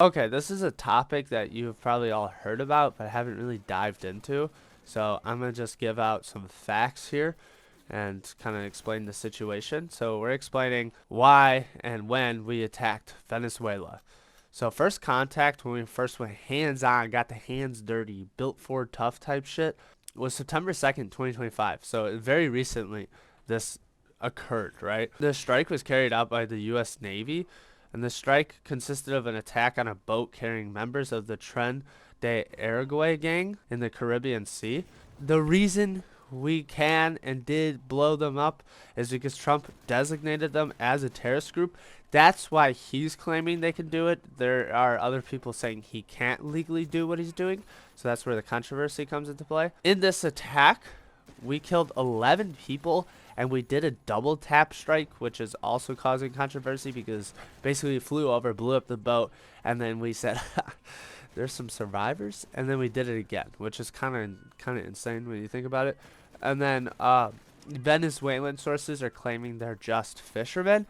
Okay, this is a topic that you've probably all heard about, but haven't really dived into. So I'm going to just give out some facts here and kind of explain the situation. So we're explaining why and when we attacked Venezuela. So first contact, when we first went hands on, got the hands dirty, built Ford tough type shit, was September 2nd, 2025. So very recently this occurred, right? The strike was carried out by the US Navy, and the strike consisted of an attack on a boat carrying members of the Tren de Aragua gang in the Caribbean Sea. The reason we can and did blow them up is because Trump designated them as a terrorist group. That's why he's claiming they can do it. There are other people saying he can't legally do what he's doing. So that's where the controversy comes into play. In this attack, we killed 11 people, and we did a double tap strike, which is also causing controversy because basically we flew over, blew up the boat, and then we said there's some survivors, and then we did it again, which is kind of insane when you think about it. And then Venezuelan sources are claiming they're just fishermen.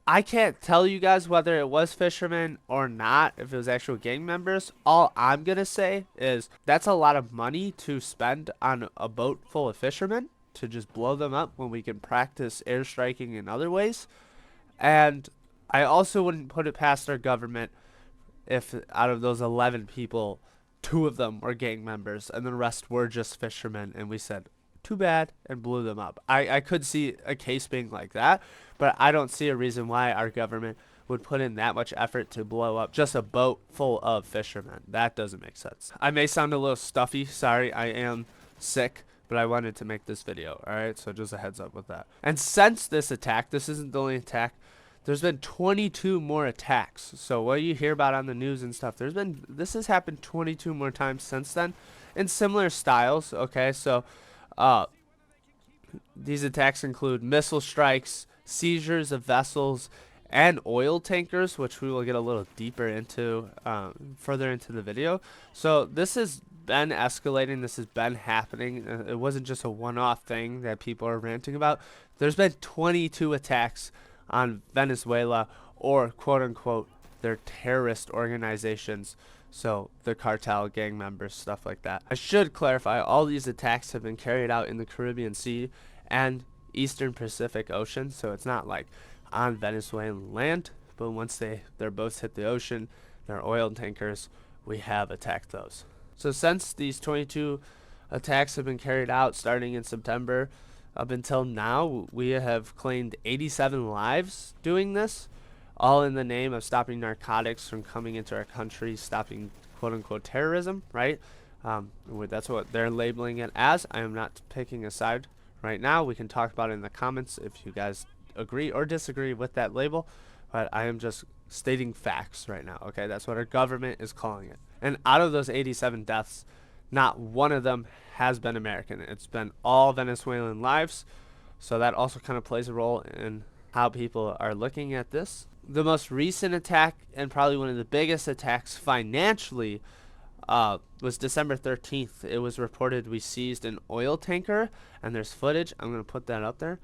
I can't tell you guys whether it was fishermen or not, if it was actual gang members. All I'm going to say is that's a lot of money to spend on a boat full of fishermen to just blow them up when we can practice airstriking in other ways. And I also wouldn't put it past our government if out of those 11 people, 2 of them were gang members and the rest were just fishermen, and we said, too bad, and blew them up. I could see a case being like that, but I don't see a reason why our government would put in that much effort to blow up just a boat full of fishermen. That doesn't make sense. I may sound a little stuffy. Sorry, I am sick, but I wanted to make this video. Alright, so just a heads up with that. And since this attack, this isn't the only attack, there's been 22 more attacks. So what you hear about on the news and stuff, this has happened 22 more times since then in similar styles. Okay, so these attacks include missile strikes, seizures of vessels, and oil tankers, which we will get a little deeper into further into the video. So this has been escalating. This has been happening. It wasn't just a one-off thing that people are ranting about. There's been 22 attacks on Venezuela, or quote-unquote their terrorist organizations. So the cartel, gang members, stuff like that. I should clarify, all these attacks have been carried out in the Caribbean Sea and Eastern Pacific Ocean. So it's not like on Venezuelan land, but once their boats hit the ocean, their oil tankers, we have attacked those. So since these 22 attacks have been carried out starting in September up until now, we have claimed 87 lives doing this, all in the name of stopping narcotics from coming into our country, stopping quote-unquote terrorism, right? That's what they're labeling it as. I am not picking a side right now. We can talk about it in the comments if you guys agree or disagree with that label, but I am just stating facts right now, okay? That's what our government is calling it. And out of those 87 deaths, not one of them has been American. It's been all Venezuelan lives, so that also kind of plays a role in how people are looking at this. The most recent attack, and probably one of the biggest attacks financially, was December 13th. It was reported we seized an oil tanker, and there's footage. I'm going to put that up there.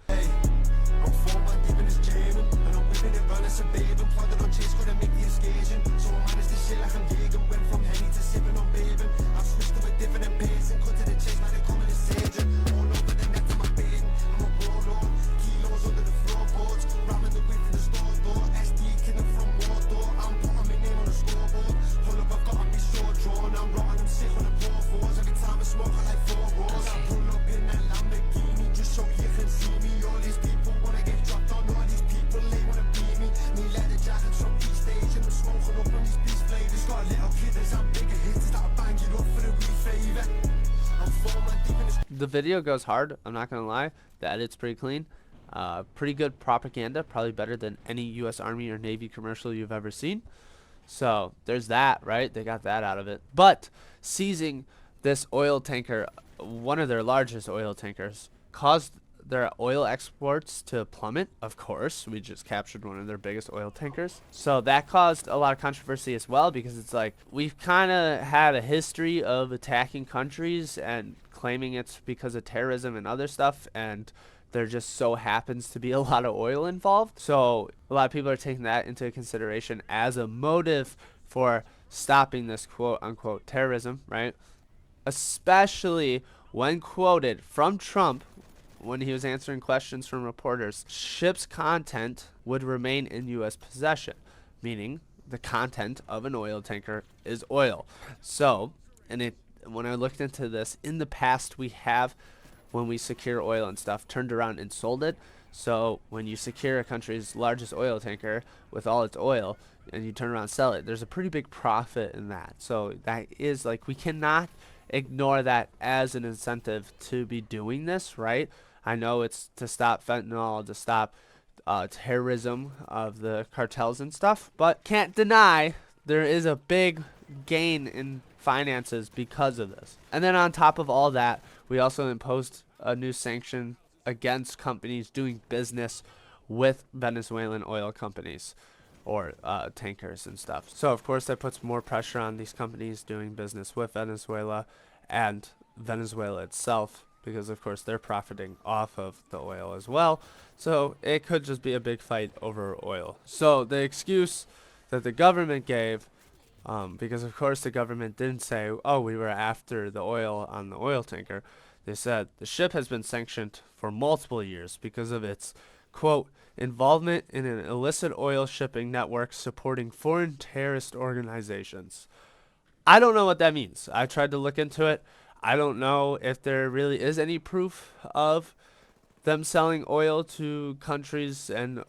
The video goes hard, I'm not gonna lie. The edit's pretty clean. Pretty good propaganda, probably better than any US Army or Navy commercial you've ever seen. So there's that, right? They got that out of it. But seizing this oil tanker, one of their largest oil tankers, caused their oil exports to plummet. Of course, we just captured one of their biggest oil tankers. So that caused a lot of controversy as well, because it's like we've kind of had a history of attacking countries and claiming it's because of terrorism and other stuff, and There just so happens to be a lot of oil involved. So a lot of people are taking that into consideration as a motive for stopping this quote unquote terrorism, right? Especially when quoted from Trump when he was answering questions from reporters, ships' content would remain in U.S. possession, meaning the content of an oil tanker is oil. So, when I looked into this, in the past we have, when we secure oil and stuff, turned around and sold it. So when you secure a country's largest oil tanker with all its oil and you turn around and sell it, there's a pretty big profit in that. So that is like, we cannot ignore that as an incentive to be doing this, right? I know it's to stop fentanyl, to stop terrorism of the cartels and stuff, but can't deny there is a big gain in finances because of this. And then on top of all that, we also imposed a new sanction against companies doing business with Venezuelan oil companies or tankers and stuff. So of course that puts more pressure on these companies doing business with Venezuela and Venezuela itself, because of course they're profiting off of the oil as well. So it could just be a big fight over oil. So the excuse that the government gave, because of course the government didn't say, oh, we were after the oil on the oil tanker. They said the ship has been sanctioned for multiple years because of its, quote, involvement in an illicit oil shipping network supporting foreign terrorist organizations. I don't know what that means. I tried to look into it. I don't know if there really is any proof of them selling oil to countries and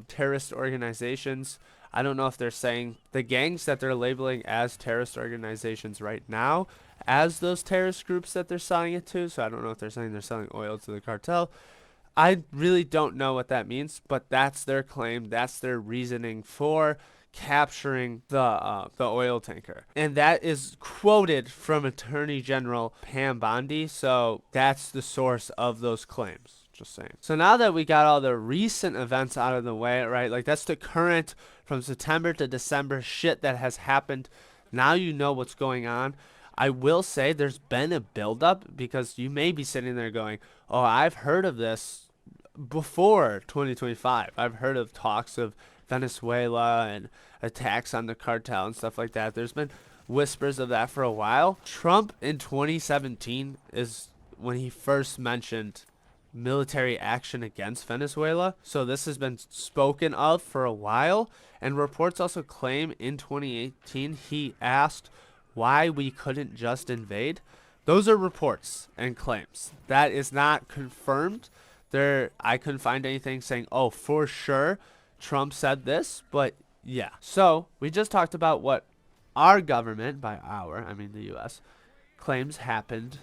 terrorist organizations. I don't know if they're saying the gangs that they're labeling as terrorist organizations right now as those terrorist groups that they're selling it to. So I don't know if they're saying they're selling oil to the cartel. I really don't know what that means, but that's their claim. That's their reasoning for capturing the oil tanker, and that is quoted from Attorney General Pam Bondi. So that's the source of those claims. Just saying. So now that we got all the recent events out of the way, right? Like that's the current from September to December shit that has happened. Now you know what's going on. I will say there's been a buildup, because you may be sitting there going, oh, I've heard of this before 2025. I've heard of talks of Venezuela and attacks on the cartel and stuff like that. There's been whispers of that for a while. Trump in 2017 is when he first mentioned military action against Venezuela. So this has been spoken of for a while, and reports also claim in 2018 he asked why we couldn't just invade. Those are reports and claims. That is not confirmed. I couldn't find anything saying, oh, for sure Trump said this, but yeah. So we just talked about what our government, by our, I mean the US, claims happened,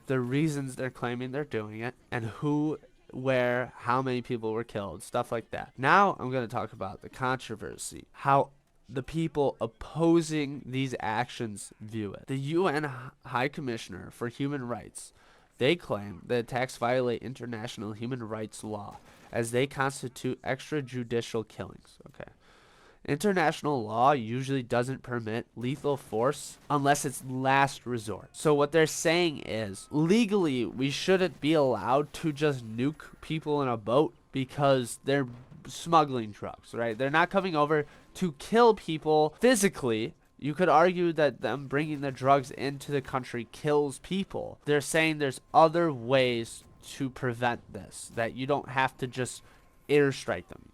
the reasons they're claiming they're doing it, and who, where, how many people were killed, stuff like that. Now I'm going to talk about the controversy, how the people opposing these actions view it. The UN High Commissioner for Human Rights, they claim the attacks violate international human rights law as they constitute extrajudicial killings. Okay. International law usually doesn't permit lethal force unless it's last resort. So what they're saying is, legally, we shouldn't be allowed to just nuke people in a boat because they're smuggling drugs, right? They're not coming over to kill people physically. You could argue that them bringing the drugs into the country kills people. They're saying there's other ways to prevent this, that you don't have to just airstrike them.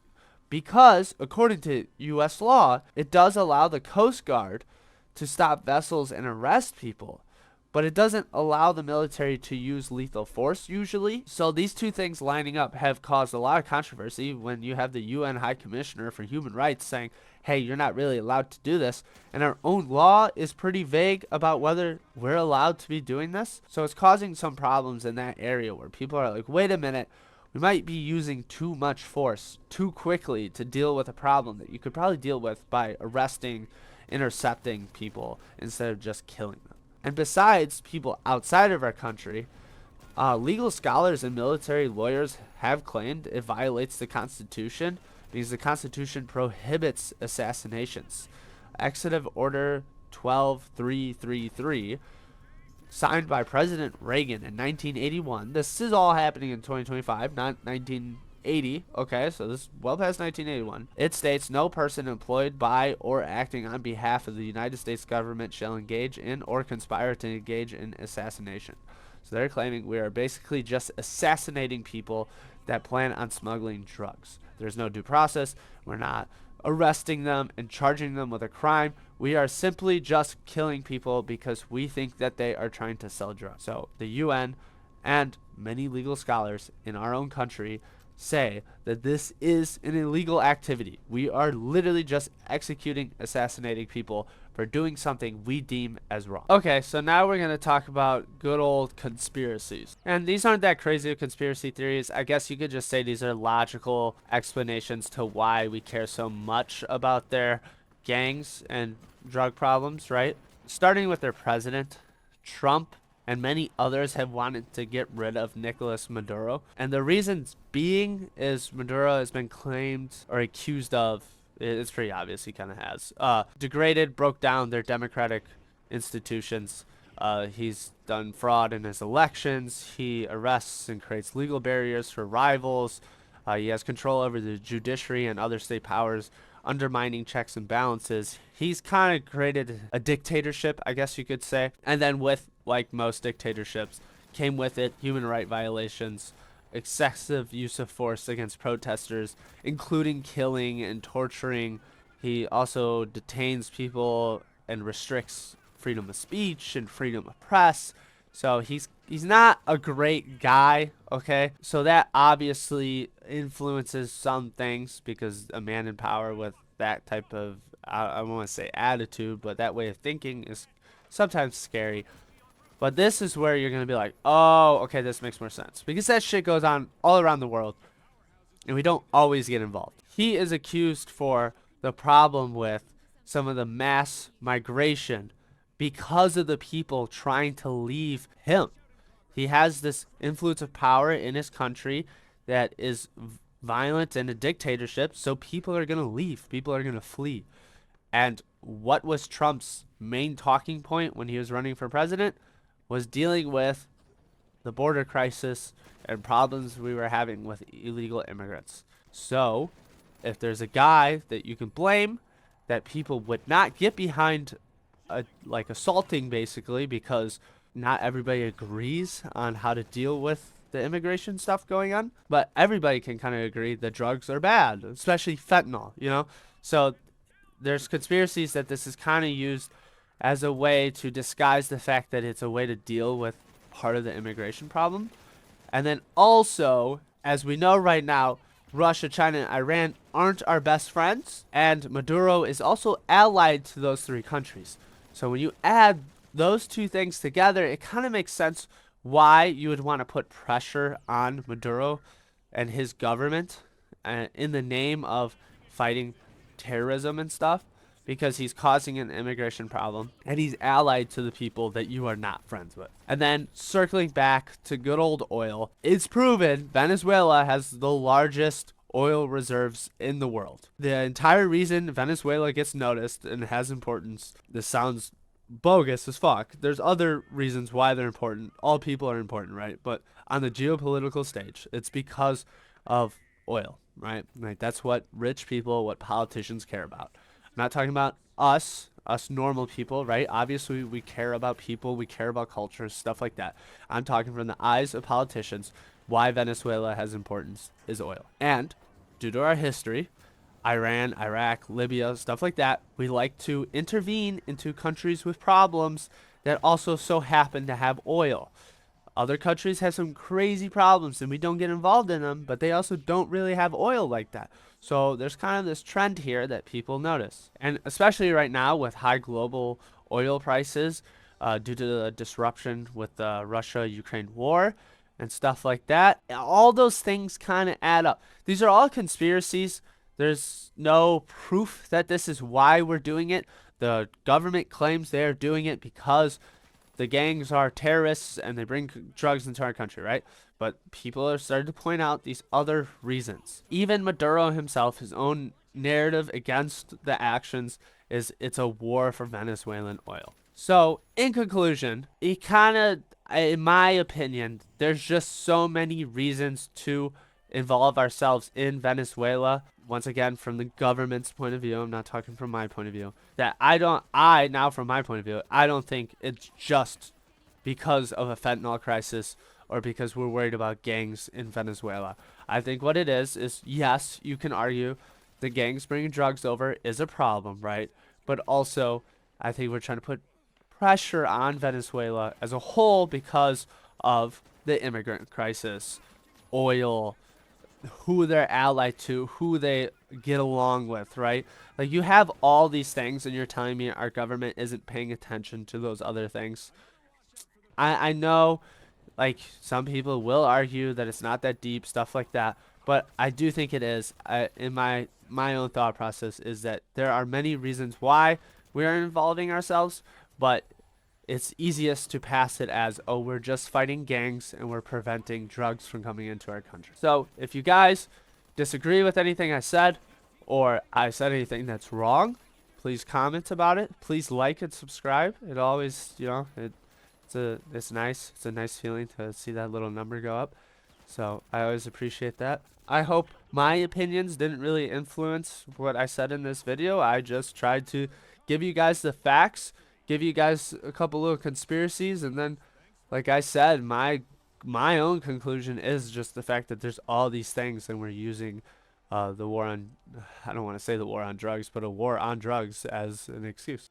Because, according to U.S. law, it does allow the Coast Guard to stop vessels and arrest people, but it doesn't allow the military to use lethal force usually. So these two things lining up have caused a lot of controversy when you have the UN High Commissioner for Human Rights saying, hey, you're not really allowed to do this, and our own law is pretty vague about whether we're allowed to be doing this. So it's causing some problems in that area where people are like, wait a minute, we might be using too much force too quickly to deal with a problem that you could probably deal with by arresting, intercepting people instead of just killing them. And besides people outside of our country, legal scholars and military lawyers have claimed it violates the Constitution because the Constitution prohibits assassinations. Executive Order 12333 signed by President Reagan in 1981. This is all happening in 2025, not 1980. Okay, so this is well past 1981. It states no person employed by or acting on behalf of the United States government shall engage in or conspire to engage in assassination. So they're claiming we are basically just assassinating people that plan on smuggling drugs. There's no due process. We're not arresting them and charging them with a crime. We are simply just killing people because we think that they are trying to sell drugs. So the UN and many legal scholars in our own country say that this is an illegal activity. We are literally just executing, assassinating people for doing something we deem as wrong. Okay, so now we're going to talk about good old conspiracies. And these aren't that crazy of conspiracy theories. I guess you could just say these are logical explanations to why we care so much about their gangs and drug problems, right? Starting with their president, Trump, and many others have wanted to get rid of Nicolas Maduro. And the reasons being is Maduro has been claimed or accused of, it's pretty obvious he kind of has, degraded, broke down their democratic institutions. He's done fraud in his elections. He arrests and creates legal barriers for rivals. He has control over the judiciary and other state powers, undermining checks and balances. He's kind of created a dictatorship, I guess you could say. And then with, like most dictatorships, came with it human rights violations, excessive use of force against protesters, including killing and torturing. He also detains people and restricts freedom of speech and freedom of press. So he's not a great guy, okay? So that obviously influences some things, because a man in power with that type of, I don't want to say attitude, but that way of thinking is sometimes scary. But this is where you're going to be like, oh, okay, this makes more sense. Because that shit goes on all around the world, and we don't always get involved. He is accused for the problem with some of the mass migration because of the people trying to leave him. He has this influence of power in his country that is violent and a dictatorship, so people are going to leave. People are going to flee. And what was Trump's main talking point when he was running for president? Was dealing with the border crisis and problems we were having with illegal immigrants. So, if there's a guy that you can blame that people would not get behind, like assaulting basically, because not everybody agrees on how to deal with the immigration stuff going on, but everybody can kind of agree that drugs are bad, especially fentanyl, you know? So there's conspiracies that this is kind of used as a way to disguise the fact that it's a way to deal with part of the immigration problem. And then also, as we know right now, Russia, China, and Iran aren't our best friends, and Maduro is also allied to those three countries. So when you add those two things together, it kind of makes sense why you would want to put pressure on Maduro and his government in the name of fighting terrorism and stuff, because he's causing an immigration problem and he's allied to the people that you are not friends with. And then circling back to good old oil, it's proven Venezuela has the largest oil reserves in the world. The entire reason Venezuela gets noticed and has importance, this sounds bogus as fuck. There's other reasons why they're important. All people are important, right? But on the geopolitical stage, it's because of oil, right? Like that's what rich people, what politicians care about. I'm not talking about us normal people, right? Obviously, we care about people, we care about culture, stuff like that. I'm talking from the eyes of politicians. Why Venezuela has importance is oil. And due to our history, Iran, Iraq, Libya, stuff like that, we like to intervene into countries with problems that also so happen to have oil. Other countries have some crazy problems and we don't get involved in them, but they also don't really have oil like that. So there's kind of this trend here that people notice. And especially right now with high global oil prices due to the disruption with the Russia-Ukraine war and stuff like that, all those things kind of add up. These are all conspiracies. There's no proof that this is why we're doing it. The government claims they're doing it because the gangs are terrorists and they bring drugs into our country, right? But people are starting to point out these other reasons. Even Maduro himself, his own narrative against the actions is it's a war for Venezuelan oil. So, in conclusion, it kind of, in my opinion, there's just so many reasons to involve ourselves in Venezuela. Once again, from the government's point of view, I'm not talking from my point of view. That now from my point of view, I don't think it's just because of a fentanyl crisis or because we're worried about gangs in Venezuela. I think what it is yes, you can argue the gangs bringing drugs over is a problem, right? But also, I think we're trying to put pressure on Venezuela as a whole because of the immigrant crisis, oil, who they're allied to, who they get along with, right? Like you have all these things, and you're telling me our government isn't paying attention to those other things. I know like some people will argue that it's not that deep, stuff like that, but I do think it is. In my own thought process is that there are many reasons why we are involving ourselves, but it's easiest to pass it as, oh, we're just fighting gangs and we're preventing drugs from coming into our country. So if you guys disagree with anything I said, or I said anything that's wrong, please comment about it. Please like and subscribe. It always, it's nice. It's a nice feeling to see that little number go up. So I always appreciate that. I hope my opinions didn't really influence what I said in this video. I just tried to give you guys the facts, give you guys a couple little conspiracies, and then, like I said, my own conclusion is just the fact that there's all these things, and we're using the war on, I don't want to say the war on drugs, but a war on drugs as an excuse.